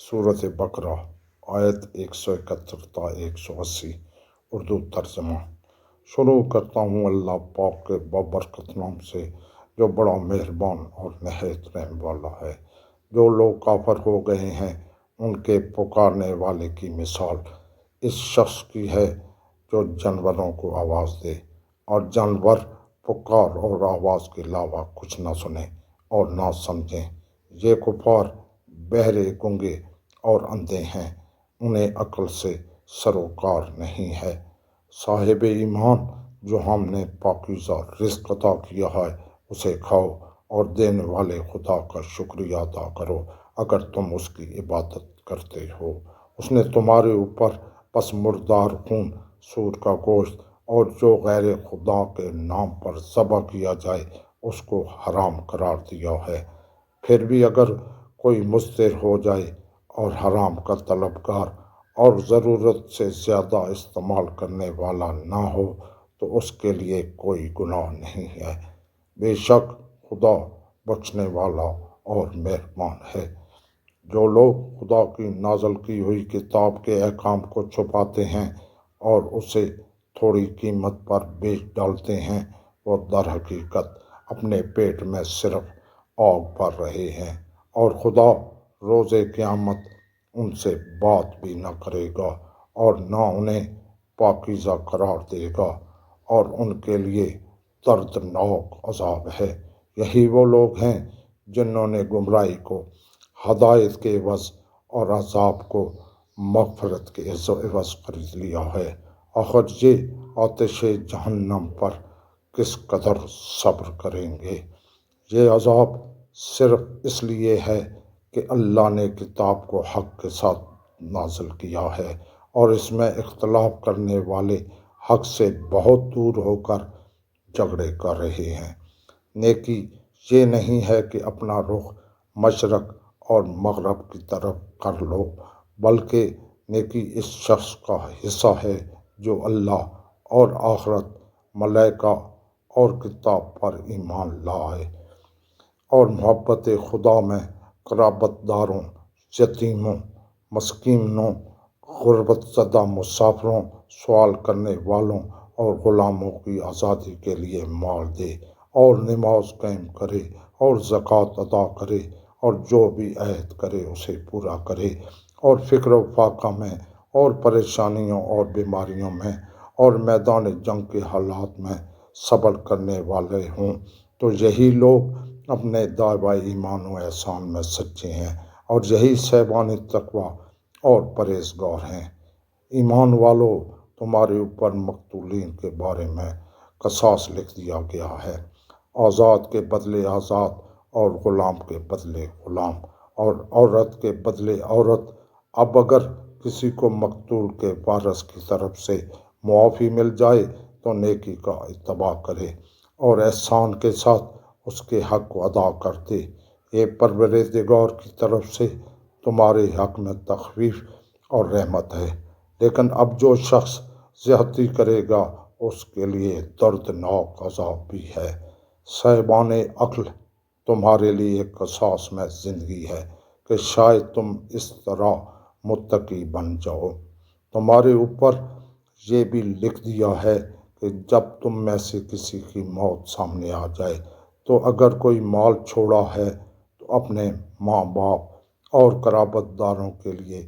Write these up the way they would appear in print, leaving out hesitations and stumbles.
सूरत बकरा आयत 171 تا 180 उर्दू तर्जमा। शुरू करता हूँ अल्लाह पाक के बाबरकत नाम से जो बड़ा मेहरबान और नहायत रहम वाला है। जो लोग काफर हो गए हैं उनके पुकारने वाले की मिसाल इस शख्स की है जो जानवरों को आवाज़ दे और जानवर पुकार और आवाज़ के अलावा कुछ न सुने और ना समझें। ये कुफार बहरे गूंगे और अंधे हैं, उन्हें अक्ल से सरोकार नहीं है। साहिब ईमान, जो हमने पाकीज़ा रिज़्क़ अता किया है उसे खाओ और देने वाले खुदा का शुक्रिया अदा करो अगर तुम उसकी इबादत करते हो। उसने तुम्हारे ऊपर पस मुर्दार खून, सूर का गोश्त और जो गैर खुदा के नाम पर ज़बह किया जाए उसको हराम करार दिया है। फिर भी अगर कोई मुस्तिर हो जाए और हराम का तलबगार और ज़रूरत से ज़्यादा इस्तेमाल करने वाला ना हो तो उसके लिए कोई गुनाह नहीं है। बेशक खुदा बख्शने वाला और मेहरबान है। जो लोग खुदा की नाज़ल की हुई किताब के अहकाम को छुपाते हैं और उसे थोड़ी कीमत पर बेच डालते हैं, वो दर हकीकत अपने पेट में सिर्फ आग भर रहे हैं और खुदा रोज़े क़यामत उनसे बात भी न करेगा और न उन्हें पाकीज़ा करार देगा और उनके लिए दर्दनाक अज़ाब है। यही वो लोग हैं जिन्होंने गुमराही को हदायत के एवज़ और अज़ाब को मग़फ़िरत के एवज़ खरीद लिया है। आखिर ये आतिश जहन्नम पर किस कदर सब्र करेंगे। ये अज़ाब सिर्फ इसलिए है कि अल्लाह ने किताब को हक़ के साथ नाज़िल किया है और इसमें इख्तलाफ करने वाले हक़ से बहुत दूर होकर झगड़े कर रहे हैं। नेकी ये नहीं है कि अपना रुख मशरक़ और मग़रब की तरफ कर लो, बल्कि नेकी इस शख्स का हिस्सा है जो अल्लाह और आखिरत, मलाइका और किताब पर ईमान लाए और मोहब्बत खुदा में क़राबतदारों, यतीमों, मस्कीनों, गुर्बत ज़दा मुसाफिरों, सवाल करने वालों और ग़ुलामों की आज़ादी के लिए माल दे और नमाज कायम करे और ज़कात अदा करे और जो भी अहद करे उसे पूरा करे और फ़िक्र व फाक़ा में और परेशानियों और बीमारियों में और मैदान जंग के हालात में सब्र करने वाले हों, तो यही लोग अपने दावा ईमान व एहसान में सच्चे हैं और यही साहिबान तक़वा और परहेज़गार हैं। ईमान वालों, तुम्हारे ऊपर मक़तूलीन के बारे में क़सास लिख दिया गया है। आज़ाद के बदले आज़ाद और ग़ुलाम के बदले ग़ुलाम और औरत के बदले औरत। अब अगर किसी को मक़तूल के वारिस की तरफ से मुआफ़ी मिल जाए तो नेकी का इत्तबा करे और एहसान के साथ उसके हक़ को अदा कर दे। ये परवरदिगार की तरफ से तुम्हारे हक़ में तख़फ़ीफ़ और रहमत है। लेकिन अब जो शख्स ज़्यादती करेगा उसके लिए दर्दनाक अज़ाब भी है। साहिबान अक्ल, तुम्हारे लिए क़सास में ज़िंदगी है कि शायद तुम इस तरह मुत्तकी बन जाओ। तुम्हारे ऊपर ये भी लिख दिया है कि जब तुम में से किसी की मौत सामने आ जाए तो अगर कोई माल छोड़ा है तो अपने माँ बाप और क़राबतदारों के लिए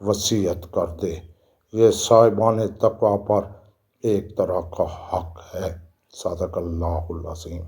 वसीयत कर दे। ये साहिबान तक़वा पर एक तरह का हक़ है। सदक़ल्लाहुल अज़ीम।